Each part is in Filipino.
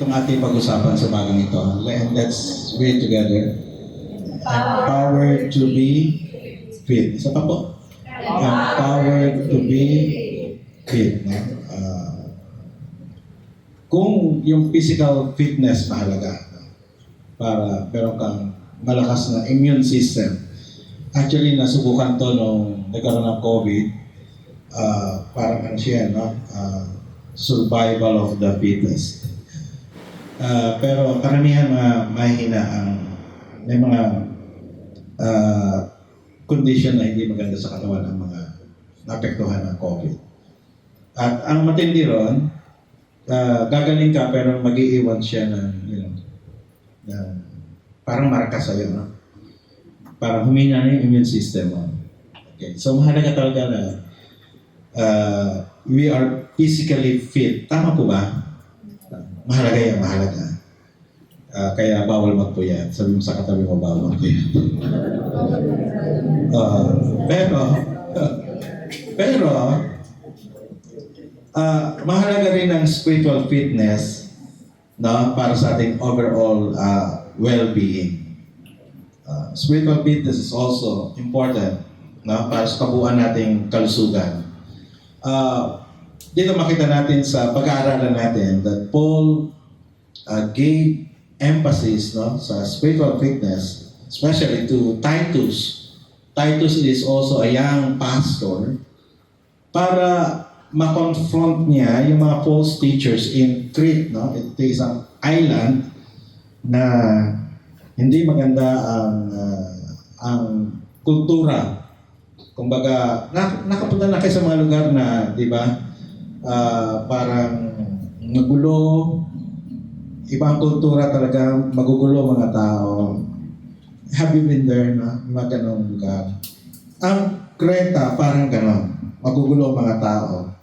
itong ating pag-usapan sa bagang ito. And let's read together. Empowered to be fit. Isa pa po. Empowered to be fit. No? Kung yung physical fitness mahalaga, no? Para meron kang malakas na immune system. Actually, nasubukan to nung nagkaroon ng COVID. Parang ano siya, no? Survival of the fittest. Pero karamihan mahina ang may mga condition na hindi maganda sa katawan ng mga naapektuhan ng COVID. At ang matindi ron, gagaling ka pero mag-iiwan siya ng, parang marka sa'yo, no? Parang humina na yung immune system mo. Okay. So mahalaga talaga na we are physically fit. Tama po ba? Mahalaga yan, mahalaga. Kaya bawal magpuyat. Sabi mo sa katabi mo, bawal magpuyat. Pero, mahalaga rin ang spiritual fitness, no, para sa ating overall well-being. Spiritual fitness is also important, no, para sa kabuuan nating kalusugan. Dito makita natin sa pag-aaralan natin that Paul gave emphasis, no, sa spiritual fitness, especially to Titus. Titus is also a young pastor para ma-confront niya yung mga false teachers in Crete. No? Ito is isang island na hindi maganda ang kultura. Kumbaga, nakapunta na kayo sa mga lugar na, di ba, parang magulo, ibang kultura talaga, magugulo mga tao. Have you been there na? Mga ganong lugar. Ang Creta, parang ganon. Magugulo mga tao.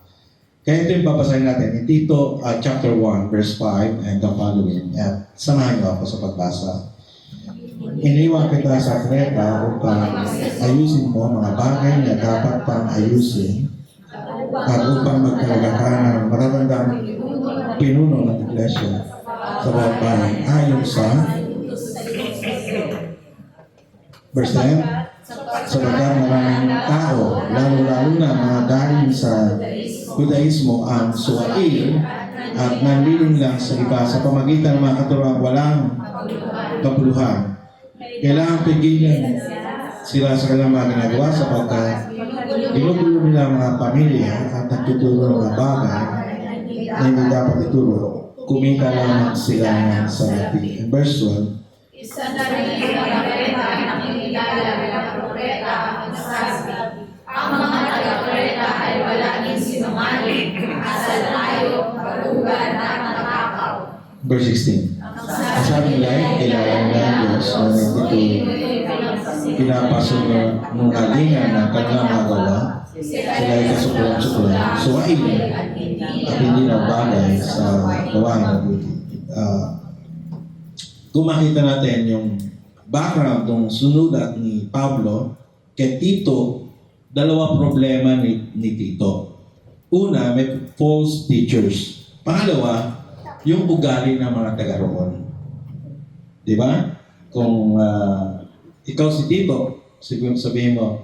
Kaya ito yung babasahin natin in Tito chapter 1, verse 5 and the following. At samahan niyo ako sa pagbasa. Iniwan kita sa Creta upang ayusin mo mga bagay na dapat pang ayusin at upang magkalaga ka ng matatandang pinuno ng iglesia sa bawat bahay ayon sa verse 9. Sapagkat maraming tao, lalo-lalo na mga galing sa Judaismo ang suwail at nanliling lang sa iba sa pamagitan ng mga katuruan walang kapuluhan. Kailangan pigilan sila sa kanilang mga ginagawa sapagkat ginugulo nila ang mga pamilya at nagtuturo ng mga bagay na hindi dapat ituro. Kumita lamang sila sa lapi. Verse 12. Isa na rin ang taga-Creta na kinikilala bilang propeta ang nagsasabi, ang mga taga-Creta ay wala din sinungaling, asal tayo, kalugan na matakaw. Verse 16. Ang sabi nila ay kilala nila ang Diyos na nandito pinapasok ng alingan ng kanilang mga gawa. Sila ay kasuklan-suklan, suwain at hindi na bagay sa gawain ng buti. Kung makita natin yung background ng sunulat ni Pablo kay Tito, dalawa problema ni Tito. Una, may false teachers. Pangalawa, yung ugali ng mga taga-roon. Di ba? Kung ikaw si Tito, sabihin mo,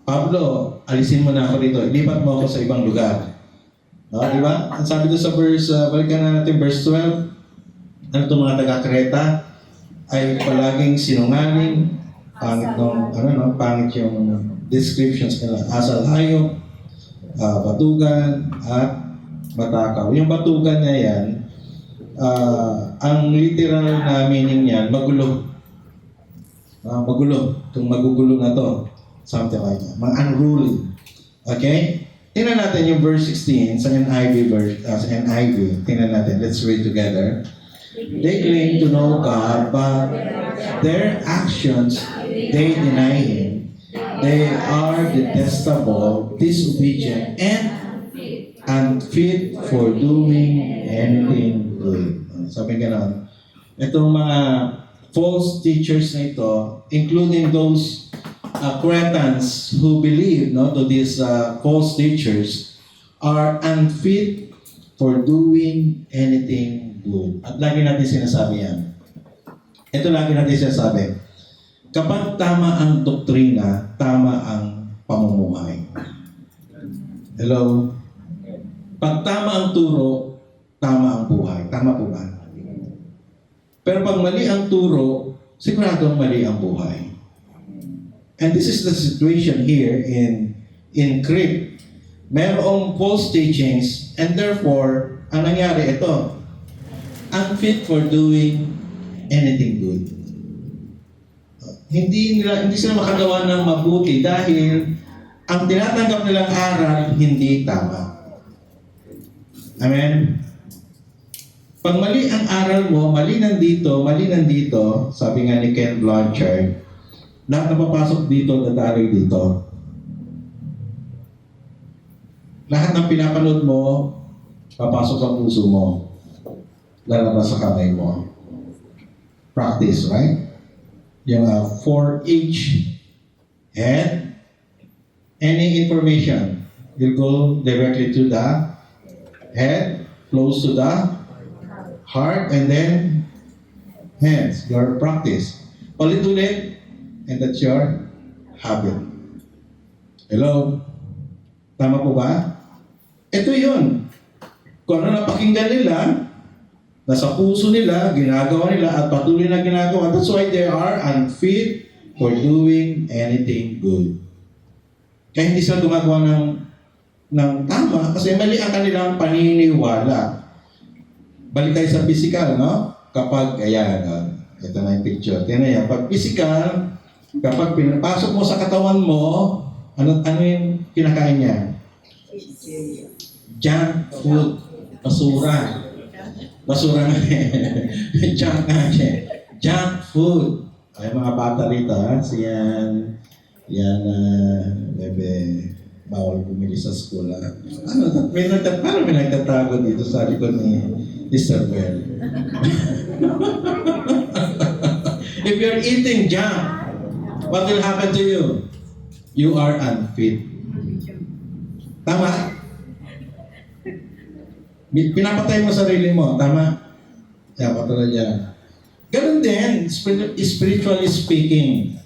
Pablo, alisin mo na ako dito. Ilipat mo ako sa ibang lugar. No? Di ba? Ang sabi doon sa verse, balikan na natin verse 12. Ano itong mga taga-Creta ay palaging sinungaling, pangit yung descriptions nila. Asal hayop, batugan, at matakaw. Yung batugan na yan, ang literal na meaning niyan, magulo. Magulo. Itong magugulo na to. Something like that. Unruly. Okay? Tingnan natin yung verse 16 sa NIV. Tingnan natin. Let's read together. They claim to know God, but their actions, they deny Him. They are detestable, disobedient, and unfit for doing anything good. Sabi gano'n. Itong mga false teachers na ito, including those Cretans who believe to these false teachers, are unfit for doing anything good. At lagi natin sinasabi yan. Ito lagi natin sinasabi. Kapag tama ang doktrina, tama ang pamumuhay. Hello? Pag tama ang turo, tama ang buhay. Tama po ba? Pero pag mali ang turo, siguradong mali ang buhay. And this is the situation here in Crete. Merong false teachings and therefore, ang nangyari ito, unfit for doing anything good. Hindi sila makagawa ng mabuti dahil ang tinatanggap nilang aral hindi tama. Amen? Pag mali ang aral mo, mali nandito, sabi nga ni Ken Blanchard, lahat na papasok dito, dadaloy dito. Lahat ng pinapanood mo, papasok sa puso mo, lalabas sa kamay mo. Practice, right? Yung 4H, head, any information will go directly to the head, flows to the heart, and then hands, your practice. Ulit-ulit, and that's your habit. Hello? Tama po ba? Ito yun. Kung ano napakinggan nila, nasa puso nila, ginagawa nila, at patuloy na ginagawa. That's why they are unfit for doing anything good. Kaya hindi sila gumagawa ng tama kasi mali ang kanilang paniniwala. Balik tayo sa physical, no? Kapag, ayan, ito na yung picture. Tingnan yan. Pag physical, kapag pinapasok mo sa katawan mo, ano yung kinakain niya? Junk food. Basura. Basura nga junk nga siya. Junk food. Ay, mga bata rito, ha? Yan, bebe, bawal bumili sa school, ha? Paano may nagtatago dito sa likod ni Isabel? If you're eating junk, what will happen to you? You are unfit. Tama? Pinapatay mo sarili mo, tama? Kaya patulad yan. Ganun din, spiritually speaking.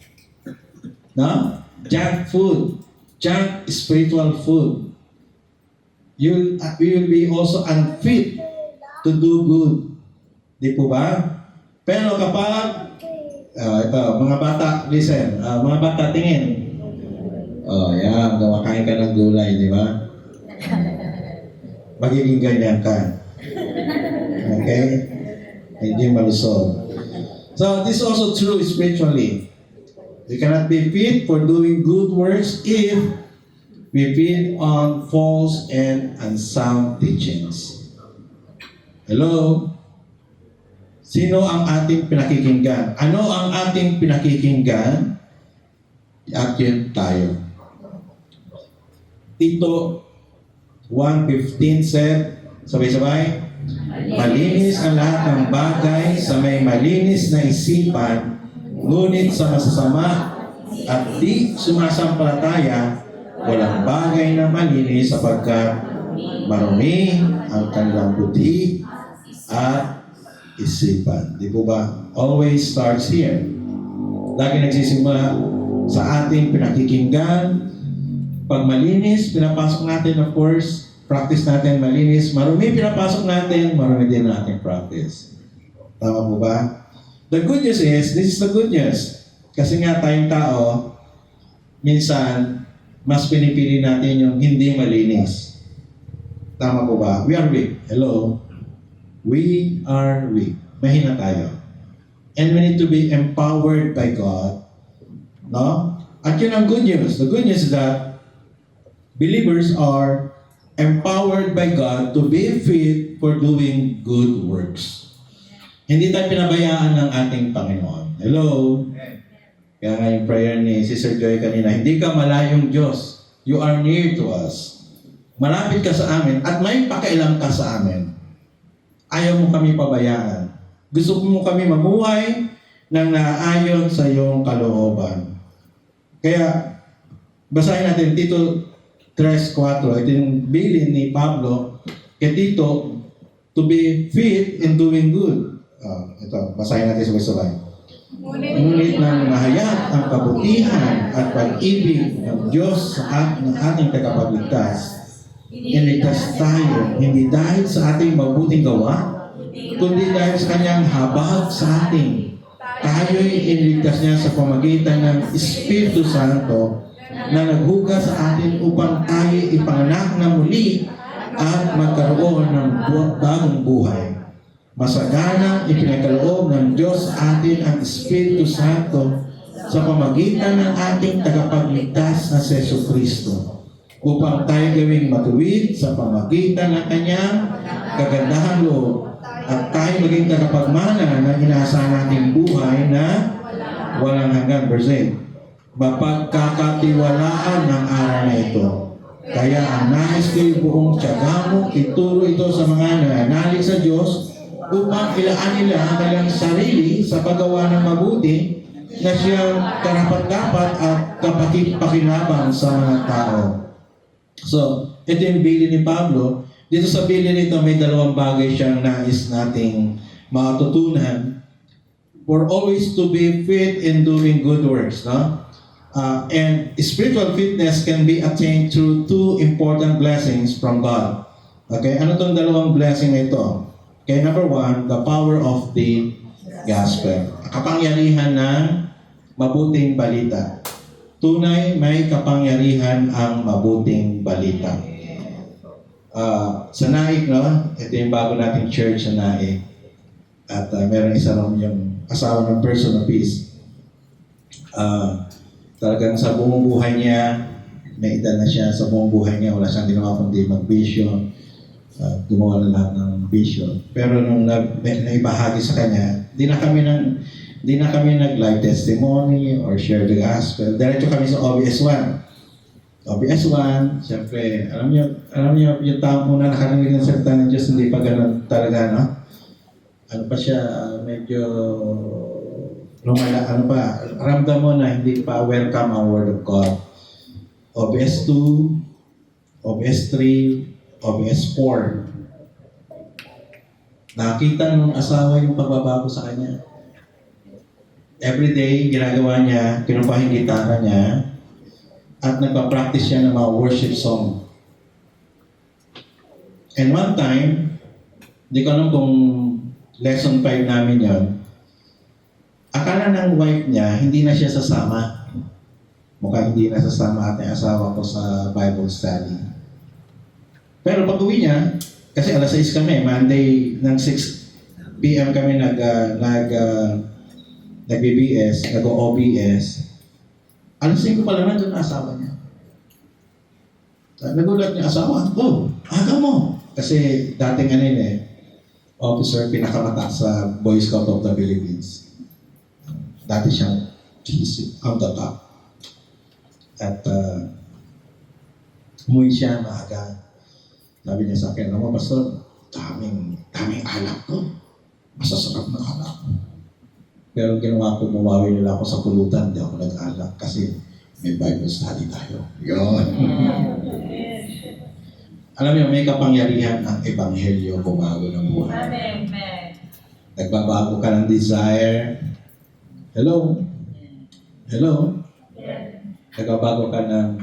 No? Junk food. Junk spiritual food. We will be also unfit to do good. Di po ba? Pero kapag, ito, mga bata, listen, mga bata, tingin. Yan, kumakain ka ng gulay, di ba? Magiging ganyan ka. Okay? Hindi malusog. So, this is also true spiritually. We cannot be fit for doing good works if we feed on false and unsound teachings. Hello? Sino ang ating pinakikinggan? Ano ang ating pinakikinggan? At yun tayo. Tito 1:15 said, sabay-sabay, malinis ang lahat ng bagay sa may malinis na isipan, ngunit sa masasama at di sumasampalataya, walang bagay na malinis sapagkat marumi ang kanilang buti at isipan. Di po ba? Always starts here. Lagi nagsisimula sa ating pinakikinggan. Pag malinis, pinapasok natin, of course, practice natin malinis. Marumi, pinapasok natin, marumi din natin practice. Tama po ba? The good news is, this is the good news. Kasi nga tayong tao, minsan, mas pinipili natin yung hindi malinis. Tama po ba? We are weak. Hello? We are weak. Mahina tayo. And we need to be empowered by God. No? At yun ang good news. The good news is that believers are empowered by God to be fit for doing good works. Hindi tayo pinabayaan ng ating Panginoon. Hello? Kaya nga yung prayer ni Sister Joy kanina, hindi ka malayong Diyos. You are near to us. Malapit ka sa amin at may pakialam ka sa amin. Ayaw mo kami pabayaan. Gusto mo kami mamuhay ng naayon sa iyong kalooban. Kaya, basahin natin Tito 3:4, ito yung bilin ni Pablo Kaya dito, to be fit in doing good. Ito, basahin natin sabay-sabay. Ngunit nang mahayag ang kabutihan at pag-ibig ng Diyos ng ating tagapagligtas, iniligtas tayo, hindi dahil sa ating mabuting gawa, kundi dahil sa kanyang habag sa atin. Tayo'y iniligtas niya sa pamagitan ng Espiritu Santo na naghugas sa atin upang tayo ipanganak na muli at magkaroon ng bagong buhay. Masaganang ipinakaloob ng Diyos sa atin ang Espiritu Santo sa pamagitan ng ating tagapagligtas na si Jesucristo upang tayo gawing matuwid sa pamagitan ng kanyang kagandahan loob at tayo maging tagapagmana ng inaasahan nating buhay na walang hanggan. Verse 8. Mapagkakatiwalaan ng araw na ito. Kaya ang nais ko'y buong tiyaga mo, ituro ito sa mga nananalig sa Diyos upang ilaan nila ang kanilang sarili sa paggawa ng mabuti na siyang karapat-dapat at kapakinabangan sa mga tao. So, ito yung bili ni Pablo. Dito sa bili nito, may dalawang bagay siyang nais nating matutunan. For always to be fit in doing good works. No? And spiritual fitness can be attained through two important blessings from God. Okay, ano tong dalawang blessing na ito? Okay, number one, the power of the gospel. Kapangyarihan ng mabuting balita. Tunay, may kapangyarihan ang mabuting balita. Sa Naik, no? Ito yung bago nating church sa Naik. At meron isa rin yung asawa ng person of peace. Talagang sa buong buhay niya, may edad na siya, sa buong buhay niya, wala siyang ginawa kundi mag-vision. Gumawa na lahat ng vision. Pero nung naibahagi sa kanya, di na kami nag-live testimony or share the gospel. Diretso kami sa OBS 1. OBS 1, siyempre, alam niyo, yung tao muna nakarinig ng salita ng Diyos, hindi pa ganun talaga, no? Ano pa siya, medyo lumala, ramdam mo na hindi pa welcome ang Word of God. OBS 2, OBS 3, OBS 4. Nakita ng asawa yung pagbabago sa kanya. Every day, ginagawa niya, kinukuha yung gitara niya, at nagpa-practice siya ng mga worship song. And one time, di ko alam kung lesson 5 namin yon. Akala ng wife niya, hindi na siya sasama. Mukhang hindi na sasama ating asawa ko sa Bible study. Pero pag uwi niya, kasi alas 6 kami, Monday ng 6 p.m. kami nag-BBS, nag-OBS. Alas 5 pa lang nandun ang asawa niya. Nagulat niya asawa, aga mo. Kasi dating officer, pinakamataas sa Boy Scout of the Philippines. Dati siyang on the top. At umuwi siya maaga. Sabi niya sa akin, "Ano mo, Pastor, daming alak ko. Masasarap na alak." Pero ginawa ko, bumawi nila ako sa pulutan, hindi ako nag-alak kasi may Bible study tayo. Yun. Alam niyo, may kapangyarihan ang Ebanghelyo bumago ng buhay. Amen. Nagbabago ka ng desire. Hello? Hello? Nagbabago ka ng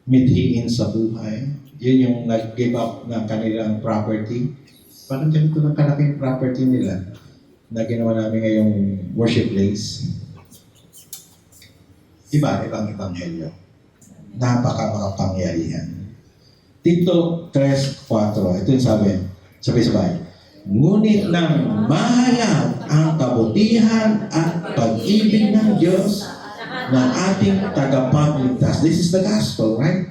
mithiin sa buhay. Yun yung nag-give up ng kanilang property. Parang ganito lang kalaki yung property nila na ginawa namin ngayong worship place. Ibang ebanghelyo. Napaka-makapangyarihan. Tito 3:4. Ito yung sabi. Sabay-sabay. Ngunit nang mahayag ang kabutihan at pag-ibig ng Diyos ng ating tagapagligtas. This is the gospel, right?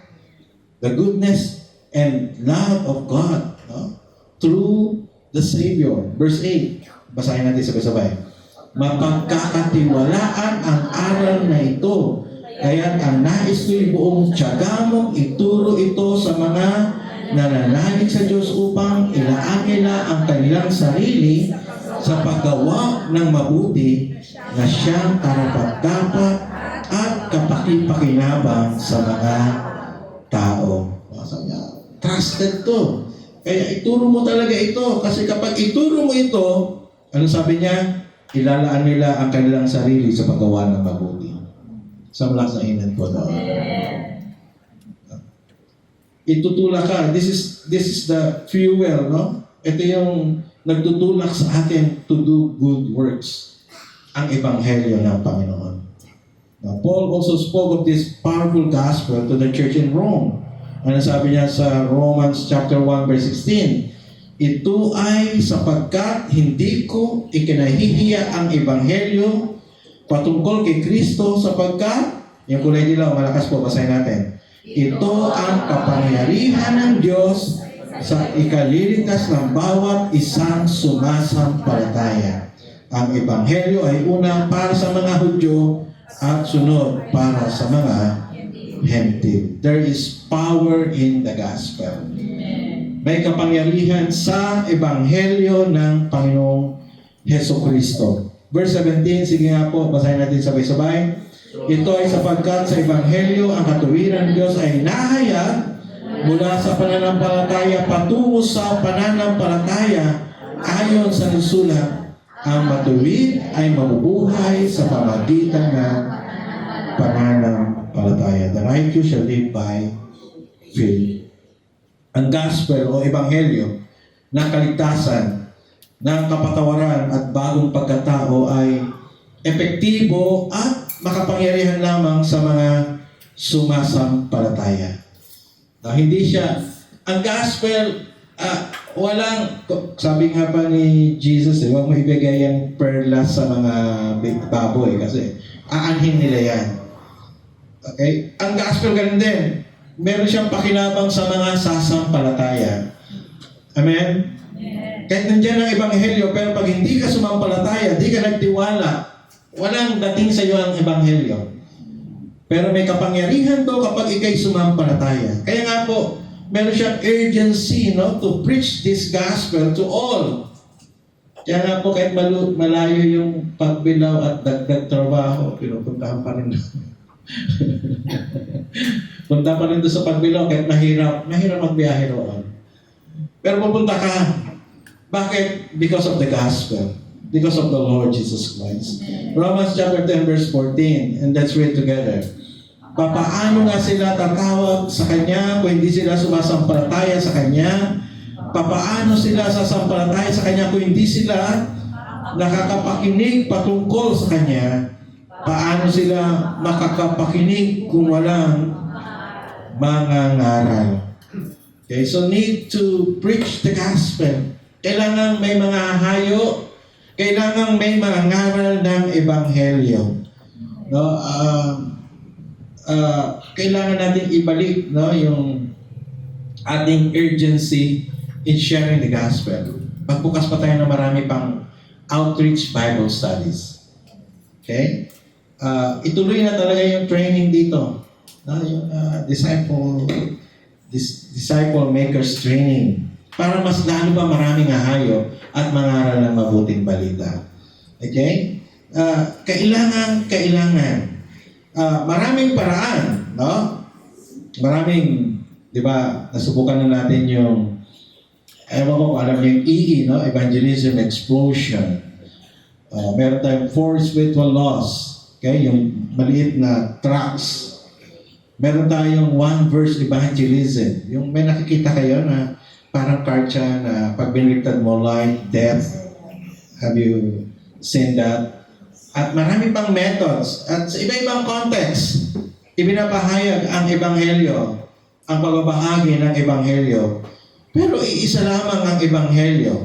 The goodness and love of God, no? Through the Savior. Verse 8. Basahin natin sabay-sabay. Mapagkakatiwalaan ang aral na ito. Kaya ang nais ko'y buong tiyaga mong ituro ito sa mga nananalig sa Diyos upang ilaan nila ang kanilang sarili sa paggawa ng mabuti na siyang karapat-dapat at kapakipakinabang sa mga tao. Sabi niya, trusted to. Kaya ituro mo talaga ito. Kasi kapag ituro mo ito, ano sabi niya? Ilalaan nila ang kanilang sarili sa paggawa ng mabuti. Sa malakas na inan po doon. Itutulak ka. This is the fuel, no? Ito yung nagtutulak sa atin to do good works. Ang ebanghelyo ng Panginoon. Now, Paul also spoke of this powerful gospel to the church in Rome. Ano sabi niya sa Romans chapter 1 verse 16? Ito ay sapagkat hindi ko ikinahihiya ang ebanghelyo patungkol kay Kristo sapagkat, yung kulay dilaw, malakas po, basahin natin. Ito ang kapangyarihan ng Diyos sa ikaliligtas ng bawat isang sumasampalataya. Ang ebanghelyo ay una para sa mga Hudyo at sunod para sa mga Hentil. There is power in the gospel. May kapangyarihan sa ebanghelyo ng Panginoong Hesukristo. Verse 17, sige nga po, basahin natin sabay-sabay. Ito ay sapagkat sa ebanghelyo ang katuwiran ng Diyos ay nahayag mula sa pananampalataya patungo sa pananampalataya ayon sa nasulat, ang matuwid ay mabubuhay sa pamagitan ng pananampalataya. The righteous shall live by faith. Ang gospel o ebanghelyo ng kaligtasan, ng kapatawaran at bagong pagkatao ay epektibo at makapangyarihan lamang sa mga sumasampalataya. Hindi siya, ang gospel, walang, sabi nga pa ni Jesus, huwag mo ibigay ang perlas sa mga baboy kasi aanhin nila yan. Okay? Ang gospel ganun din. Meron siyang pakinabang sa mga sasampalataya. Amen? Kahit nandiyan ang ebanghelyo, pero pag hindi ka sumampalataya, di ka nagtiwala, walang dating sa iyo ang ebanghelyo. Pero may kapangyarihan to kapag ikay sumampalataya. Kaya nga po, meron siyang urgency, no, to preach this gospel to all. Kaya nga po, kahit malayo yung pagbilaw at dagdag trabaho, pinupuntahan pa rin. Punta pa rin doon sa pagbilaw, kahit mahirap magbiyahe roon. Pero pupunta ka. Bakit? Because of the gospel. Because of the Lord Jesus Christ. Romans chapter 10 verse 14, and let's read together. Papaano nga sila tatawag sa Kanya kung hindi sila sumasampalataya sa Kanya? Papaano sila sasampalataya sa Kanya kung hindi sila nakakapakinig patungkol sa Kanya? Paano sila makakapakinig kung walang mangangaral? Okay, so need to preach the gospel. Kailangan may mga hayo, kailangan may mga ngaral ng ebanghelyo. No, kailangan natin ibalik, no, yung ating urgency in sharing the gospel. Magbukas pa tayo ng marami pang outreach Bible studies. Okay? Ituloy na talaga yung training dito. No, yung disciple makers training para mas lalo pa maraming hahayo at mangaral ng mabuting balita. Okay? Kailangan maraming paraan, no? Maraming, di ba, nasubukan na natin yung, ewan ko kung alam niyo yung EE, no? Evangelism Explosion. Meron tayong 4 spiritual laws, okay? Yung maliit na tracts. Meron tayong 1 verse evangelism. Yung may nakikita kayo na parang card siya na pag biniligtad mo, life, death. Have you seen that? At marami pang methods. At sa iba-ibang context, ibinapahayag ang ebanghelyo, ang pagbabahagi ng ebanghelyo. Pero iisa lamang ang ebanghelyo.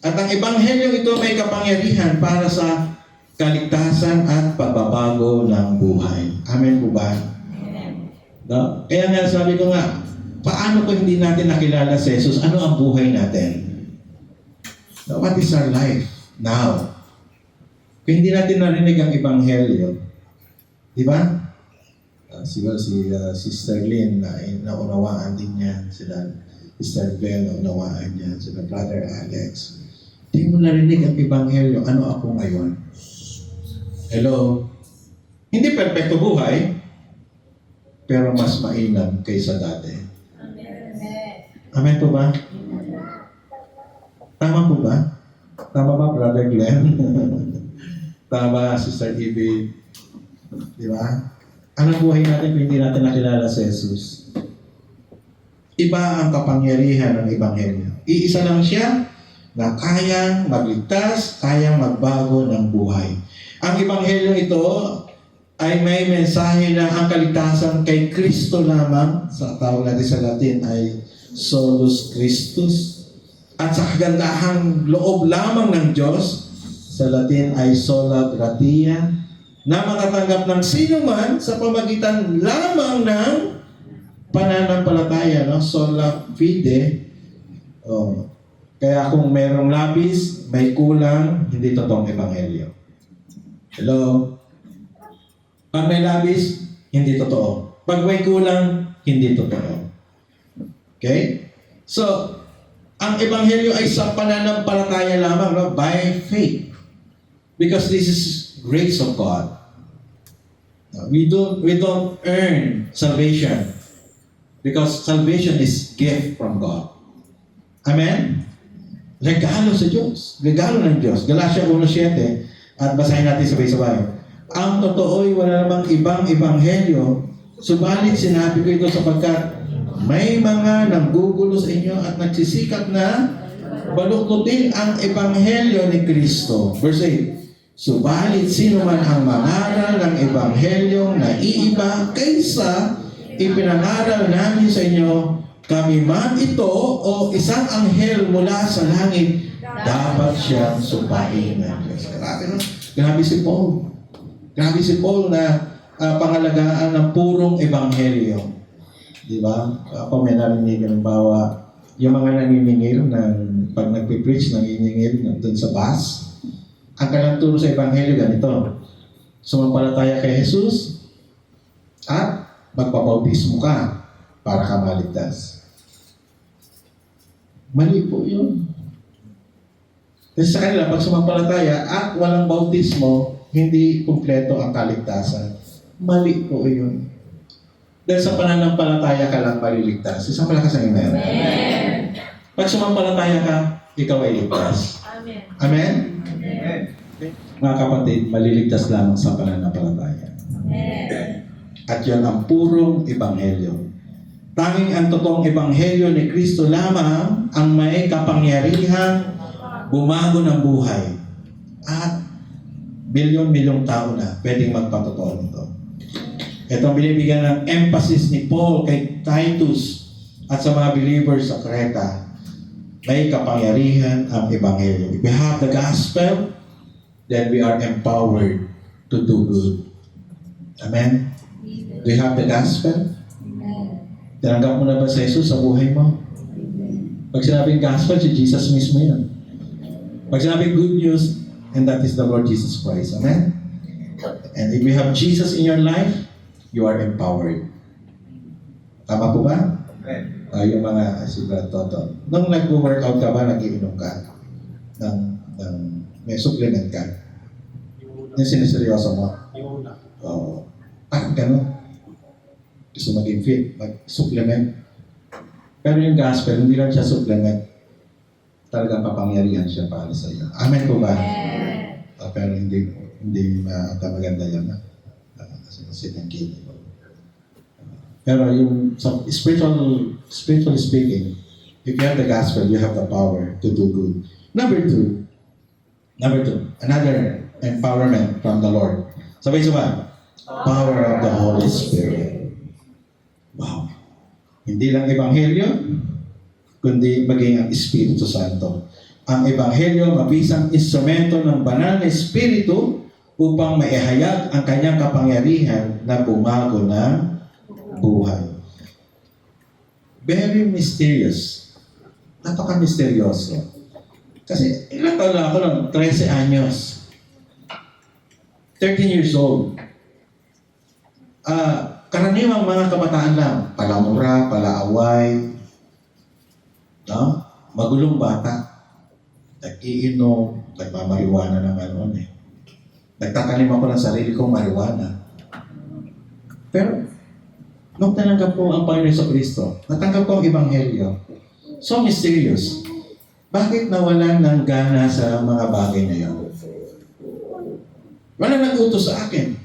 At ang ebanghelyo ito may kapangyarihan para sa kaligtasan at pagbabago ng buhay. Amen po ba? Amen. No? Kaya nga sabi ko nga, paano kung hindi natin nakilala si Jesus? Ano ang buhay natin? No, what is our life now? Kung hindi natin narinig ang ebanghelyo, di ba? Siguro si Sister Lynn naunawaan din niya, sila Sister Bell naunawaan niya, sila Brother Alex. Di mo narinig ang ebanghelyo, ano ako ngayon? Hello? Hindi perfecto buhay, pero mas mainam kaysa dati. Amen po ba? Tama po ba? Tama ba, Brother Glenn? Tama ba, Sister Ivy? Di ba? Anong buhay natin kung hindi natin nakilala si Jesus? Iba ang kapangyarihan ng Ebanghelyo. Iisa lang siya na kayang magligtas, kayang magbago ng buhay. Ang Ebanghelyo ito ay may mensahe na ang kaligtasan kay Kristo lamang, sa tawag natin sa Latin ay Solus Christus, at sa kagandahang loob lamang ng Diyos, sa Latin ay Sola Gratia, na matatanggap ng sino man sa pamagitan lamang ng pananampalataya, no? Sola fide. Oh. Kaya kung merong labis, may kulang, hindi totoong Ebanghelyo. Hello? Pag may labis, hindi totoo. Pag may kulang, hindi totoo. Okay? So, ang Ebanghelyo ay sa pananampalataya lamang, no? By faith. Because this is grace of God. We don't earn salvation. Because salvation is gift from God. Amen? Regalo sa Diyos. Regalo ng Diyos. Galatia 1:7. At basahin natin sabay-sabay. Ang totoo'y wala namang ibang ebanghelyo, subalit sinabi ko ito sapagkat may mga nanggugulo sa inyo at nagsisikap na baluktutin ang ebanghelyo ni Kristo. Verse 8. Subalit sino man ang mangaral ng ebanghelyong naiiba kaysa ipinangaral namin sa inyo, kami man ito o isang anghel mula sa langit, dapat siyang supain ng Diyos. Grabe, no? Grabe si Paul. Grabe si Paul na pangalagaan ng purong ebanghelyo. Di ba? Ako may narinig, halimbawa, yung mga naniningil ng pag nagpipreach, naniningil doon sa bus, ang kanilang turo sa ebanghelyo ganito. Sumampalataya kay Jesus at magpabautismo ka para ka maligtas. Mali po yun. Kasi sa kanila, pag sumampalataya at walang bautismo, hindi kumpleto ang kaligtasan. Mali po yun. Dahil sa pananampalataya ka lang maliligtas. Isang malakas ang amen. Amen. Pag sumampalataya ka, ikaw ay ligtas. Amen. Amen? Amen. Mga kapatid, maliligtas lamang sa pananampalataya. Amen. At yan ang purong ebanghelyo. Tanging ang totoong ebanghelyo ni Kristo lamang ang may kapangyarihang bumago ng buhay. At milyon-milyong tao na pwedeng magpatotoo nito. Ito ang binibigyan ng emphasis ni Paul kay Titus at sa mga believers sa Creta. May kapangyarihan ang ebanghelyo. If we have the gospel, then we are empowered to do good. Amen? Do you have the gospel? Tinanggap mo na ba sa Jesus sa buhay mo? Pag sinabing gospel, si Jesus mismo yan. Pag sinabing good news, and that is the Lord Jesus Christ. Amen? And if you have Jesus in your life, you are empowered. Tama po ba? Yung mga Brad Toto. Nung nag-workout ka ba, nag-iinom ka? May supplement ka? Yung siniseryoso mo? Oo. Parang gano'n. Gusto maging fit, mag-supplement. Pero yung gospel, hindi lang siya supplement. Talagang kapangyarihan siya para sa iyo. Amen po ba? Pero hindi maganda yan. Kasi sinangkin. Pero yung spiritually speaking, if you have the gospel, you have the power to do good. Number two, another empowerment from the Lord. Sabay-sabay. Power of the Holy Spirit. Wow. Hindi lang ebanghelyo, kundi maging ang Espiritu Santo. Ang ebanghelyo mabisang instrumento ng banal na Espiritu upang maihayag ang kanyang kapangyarihan na bumago ng buhay. Very mysterious. Napaka-misteryoso. Kasi ilang taon na ako nun? 13 anyos. 13 years old. Karaniwang mga kabataan lang, palamura, palaaway, no? Magulong bata, nag-iinom, nagmamariwana naman noon eh. Nagtatanim ako ng sarili kong mariwana. Pero, nung tanggap ko ang Panginoon sa Kristo, natanggap ko ang Ebanghelyo. So mysterious. Bakit nawalan ng gana sa mga bagay na yun? Wala nag-utos sa akin.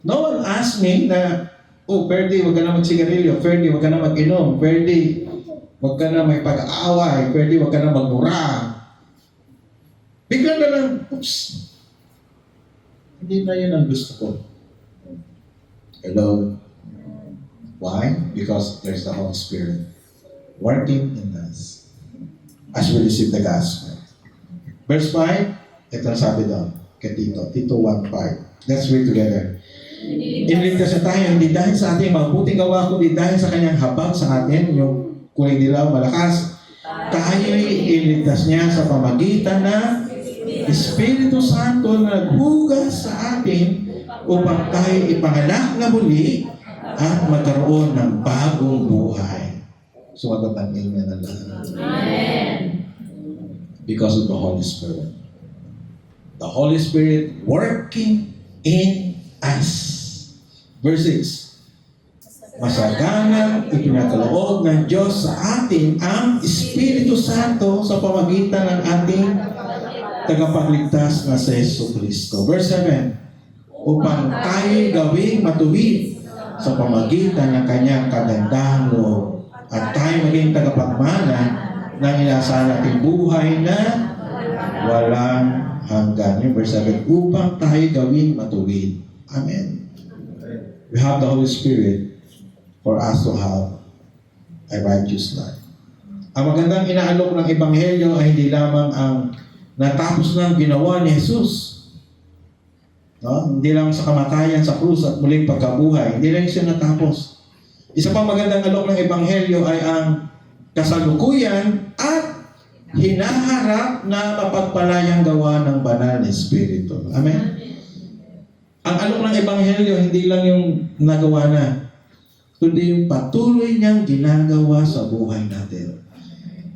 No one asked me na, oh, Ferdy, huwag ka na magsigarilyo. Ferdy, huwag ka na mag-inom. Ferdy, huwag ka na may pag-aaway. Ferdy, huwag ka na magmura. Bigla na lang, oops. Hindi na yun ang gusto ko. Hello? Why? Because there's the Holy Spirit working in us as we receive the gospel. Verse 5, ito ang sabi doon kay Tito. Tito 1:5. Let's read together. Iniligtas na tayo, hindi dahil sa ating mabuting gawa, kundi dahil sa kanyang habag sa atin, yung kulay dilaw, malakas. Tayo'y iniligtas niya sa pamagitan ng Espiritu Santo na naghugas sa atin upang tayo ipanganak na muli at magkaroon ng bagong buhay. Sumagot ang amen na lahat. Amen. Because of the Holy Spirit. The Holy Spirit working in us. Verse 6. Masaganang ipinakaloob ng Diyos sa atin ang Espiritu Santo sa pamagitan ng ating tagapagligtas na si Jesucristo. Verse 7. Upang tayo gawing matuwid sa pamagitan ng kanyang kagandahang loob at tayo maging tagapagmana ng inaasahan nating buhay na walang hanggan. Yung verse 7, upang tayo gawing matuwid. Amen. We have the Holy Spirit for us to have a righteous life. Ang magandang inaalok ng Ebanghelyo ay hindi lamang ang natapos ng ginawa ni Jesus. No? Hindi lang sa kamatayan sa krus at muling pagkabuhay. Hindi lang siya natapos. Isa pang magandang alok ng Ebanghelyo ay ang kasalukuyan at hinaharap na mapagpalayang gawa ng banal na Espiritu. Amen? Ang alok ng Ebanghelyo, hindi lang yung nagawa na, kundi yung patuloy niyang ginagawa sa buhay natin.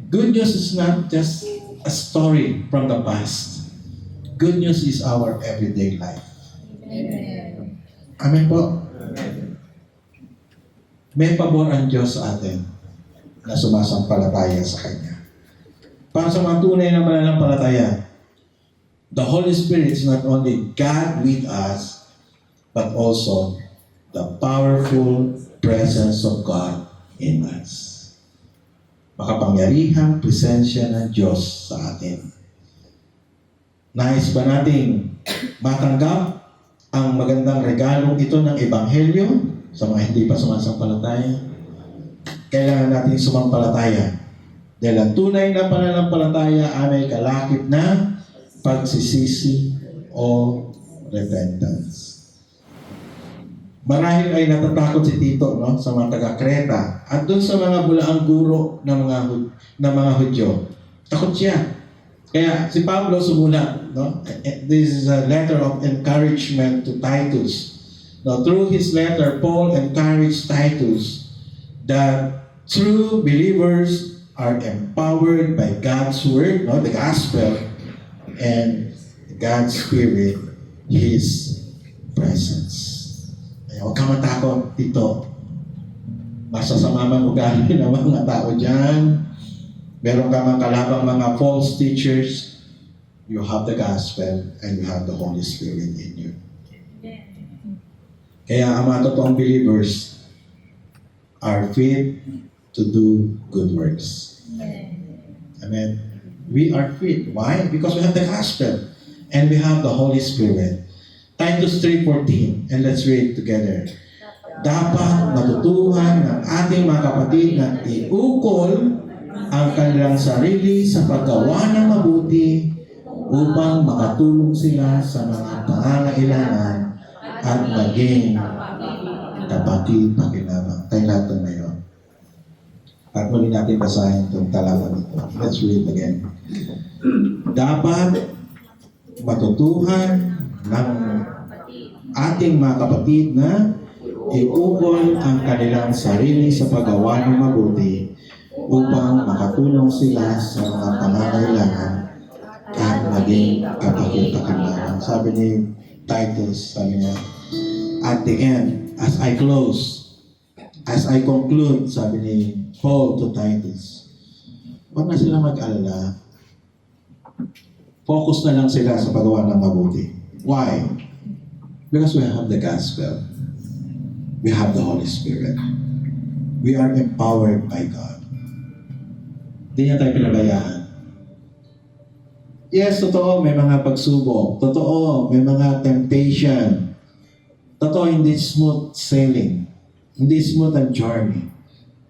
Good news is not just a story from the past. Good news is our everyday life. Amen. Amen po. May pabor ang Diyos sa atin na sumasampalataya sa Kanya. Para sa mga tunay na mananampalataya, the Holy Spirit is not only God with us, but also the powerful presence of God in us. Makapangyarihang presensya ng Diyos sa atin. Nais ba nating matanggap ang magandang regalong ito ng Ebanghelyo sa mga hindi pa sumasampalataya? Kailangan natin sumampalataya. Dahil ang tunay na pananampalataya ay may kalakip na pagsisisi o repentance. Marahil ay natatakot si Tito, no, sa mga taga-Kreta at doon sa mga bulaang guro ng mga Hudyo. Takot siya. Kaya si Pablo sumulat, no? This is a letter of encouragement to Titus. Now, through his letter, Paul encouraged Titus that true believers are empowered by God's word, no, the gospel, and God's Spirit, His presence. Ay, huwag kang matakot, Tito. Masasama man ugali ng mga tao dyan. Meron ka mang kalabang mga false teachers. You have the gospel and you have the Holy Spirit in you. Kaya ang mga totoong believers are fit to do good works. Amen. We are fit. Why? Because we have the gospel and we have the Holy Spirit. Titus 3:14, and let's read together. Dapat matutuhan ng ating mga kapatid na iukol ang kanilang sarili sa paggawa ng mabuti upang makatulong sila sa mga pangangailangan at maging kapatid-pakinabang. Tayo natin ngayon. At muli natin basahin itong talaman ito. Let's read again. Dapat matutuhan ng ating mga kapatid na iukol ang kanilang sarili sa paggawa ng mabuti upang makatulong sila sa mga pangangailangan at maging kapatid-pakinabang. Sabi ni Titus, sabi niya, at the end, as I close, as I conclude, sabi ni Paul to Titus, huwag na sila mag-alala. Focus na lang sila sa paggawa ng mabuti. Why? Because we have the gospel. We have the Holy Spirit. We are empowered by God. Hindi niya tayo pinabayaan. Yes, totoo, may mga pagsubok. Totoo, may mga temptation. Totoo, hindi smooth sailing. Hindi smooth ang journey.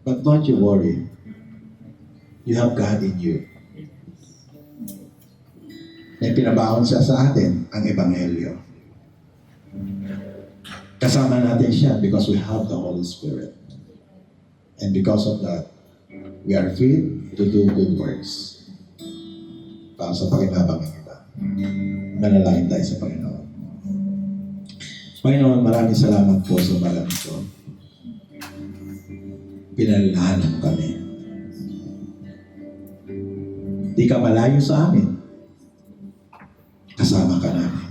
But don't you worry. You have God in you. May pinabaon siya sa atin, ang Ebanghelyo. Kasama natin siya because we have the Holy Spirit. And because of that, we are fit to do good works. Para sa pakinabang ng iba. Manalangin tayo sa Panginoon. Panginoon, maraming salamat po sa malam ito. Pinalalahanan mo kami. Di ka malayo sa amin. Kasama ka namin.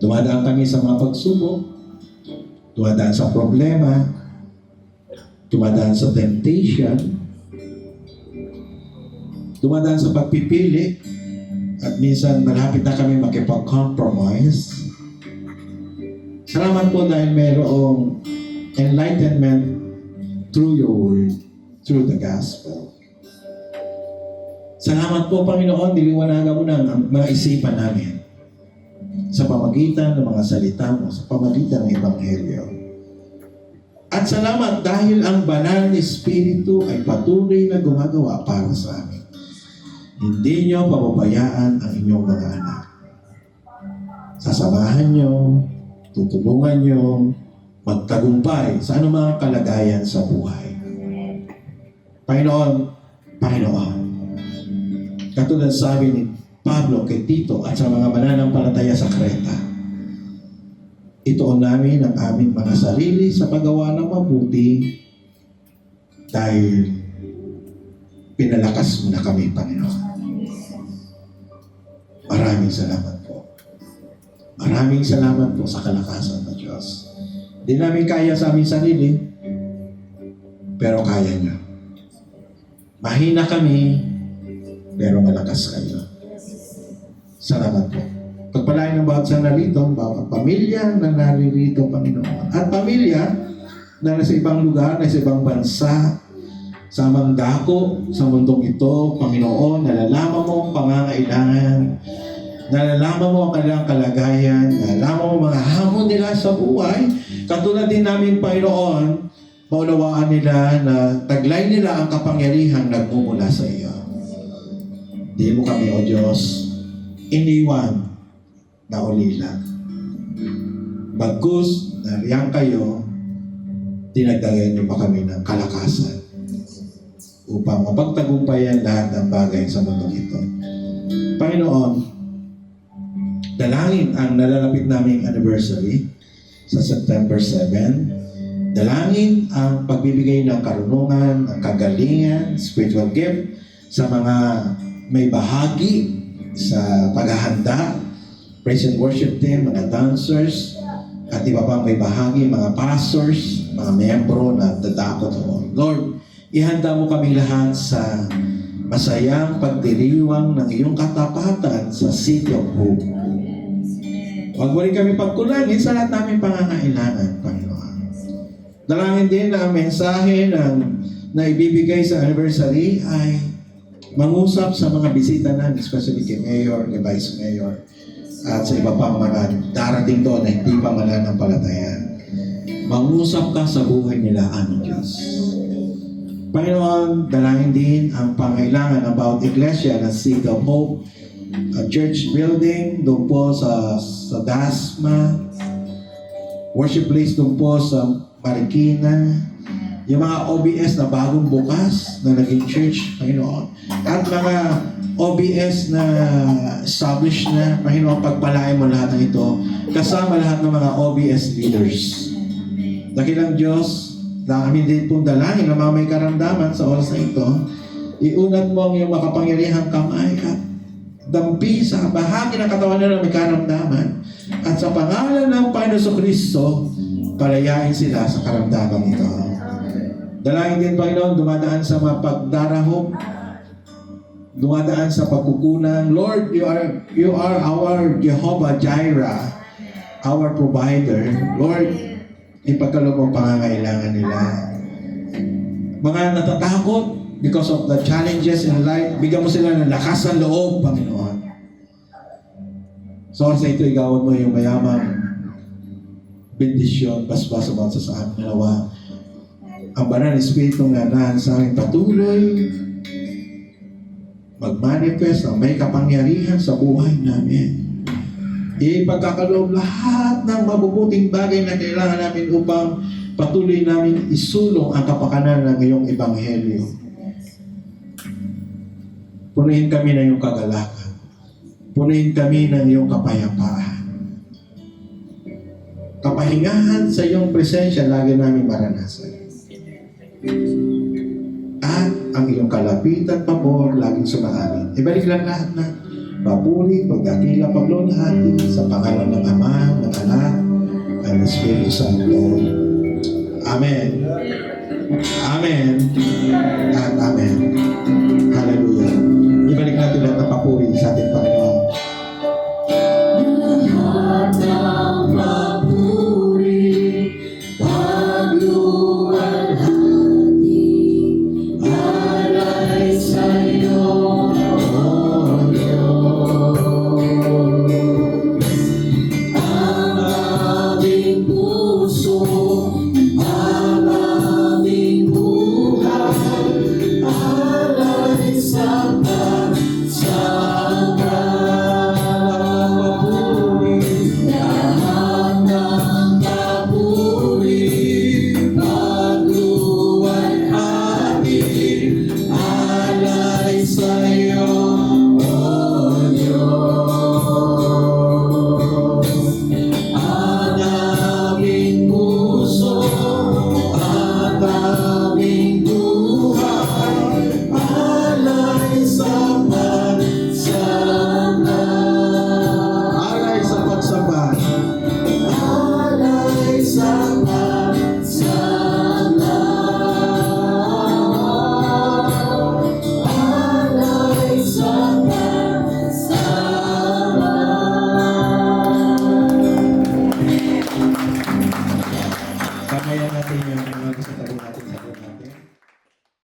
Dumadaan kami sa mga pagsubok. Dumadaan sa problema. Dumadaan sa temptation. Dumadaan sa pagpipili. At minsan malapit na kami makipag-compromise. Salamat po dahil mayroong enlightenment through your word, through the gospel. Salamat po, Panginoon, niliwanagan mo na ang mga isipan namin sa pamagitan ng mga salita mo, sa pamagitan ng Ebanghelyo. At salamat dahil ang banal na Espiritu ay patuloy na gumagawa para sa amin. Hindi niyo pababayaan ang inyong mga anak. Sasamahan niyo, tutulungan niyo, magtagumpay sa anumang kalagayan sa buhay. Panginoon, katulad sabi ni Pablo kay Tito at sa mga mananampalataya sa Creta, ituon namin ang aming mga sarili sa paggawa ng mabuti dahil pinalakas mo na kami, Panginoon. Maraming salamat po. Maraming salamat po sa kalakasan ng Diyos. Di namin kaya sa aming sarili, pero kaya niyo. Mahina kami, pero malakas kayo. Salamat po. Pagpalain ng bawat sa narito, bawat pamilya na naririto, Panginoon. At pamilya na nasa ibang lugar, nasa ibang bansa, sa amang dako, sa mundong ito, Panginoon, nalalaman mo ang pangangailangan, nalalaman mo ang kanilang kalagayan, nalalaman mo mga hamon nila sa buhay. Katulad din namin, Panginoon, maunawaan nila na taglay nila ang kapangyarihan nagmumula sa iyo. Di mo kami, O Diyos, iniwan na ulila. Bagkus, nariyan kayo, dinagdagan niyo pa kami ng kalakasan upang mapagtagumpayan lahat ng bagay sa mundong ito. Panginoon, dalangin ang nalalapit naming anniversary sa September 7. Dalangin ang pagbibigay ng karunungan, ng kagalingan, spiritual gift sa mga may bahagi sa paghahanda, praise and worship team, mga dancers, at iba pang may bahagi, mga pastors, mga membro na dadako doon. Lord, ihanda mo kami lahat sa masayang pagdiriwang ng iyong katapatan sa City of Hope. Huwag mo rin kami pagkulangin sa lahat namin pangangailangan, Panginoon. Dalangin din na ang mensahe na ibibigay sa anniversary ay mangusap sa mga bisita namin, especially kay Mayor, kay Vice Mayor, at sa iba pang mga darating doon na hindi pa mananampalataya. Mangusap ka sa buhay nila, aming Diyos. Panginoon, dalangin din ang pangailangan about Iglesia na City of Hope, a church building doon po sa Dasma, worship place doon po sa Marikina, yung mga OBS na bagong bukas na naging church, Panginoon, at mga OBS na established na, Panginoon, pagpalain mo lahat ng ito, kasama lahat ng mga OBS leaders. Dakilang Diyos, na amin din pong dalangin na mga may karamdaman sa oras na ito, iunat mo ang iyong makapangyarihang kamay at dampi sa bahagi ng katawan nila may karamdaman. At sa pangalan ng Panginoon Kristo, palayain sila sa karamdaman ito. Dalangin din, Panginoon, dumadaan sa mga pagdarahop, dumadaan sa pagkukunan. Lord, you are our Jehovah Jireh, our provider. Lord, ipagkaloob mo pangangailangan nila. Mga natatakot because of the challenges in life, bigyan mo sila ng lakas ng loob, Panginoon. So sa ito, igawad mo yung mayamang bendisyon, basbas sa amin nawa. Ang banal na Espiritu nga naan sa amin patuloy mag-manifest ang may kapangyarihan sa buhay namin. Ipagkakaloob lahat ng mabubuting bagay na kailangan namin upang patuloy namin isulong ang kapakanan ng iyong ebanghelyo. Punuin kami ng iyong kagalakan. Punuin kami ng iyong kapayapaan. Kapahingahan sa iyong presensya lagi namin maranasan. At ang iyong kalapitan, pabor, laging sumaamin. Ibalik lang lahat na papuri, pagdakila, paglulahati sa pangalan ng Ama, ng Anak, at ng Espiritu Santo. Amen. Amen. At Amen. Hallelujah.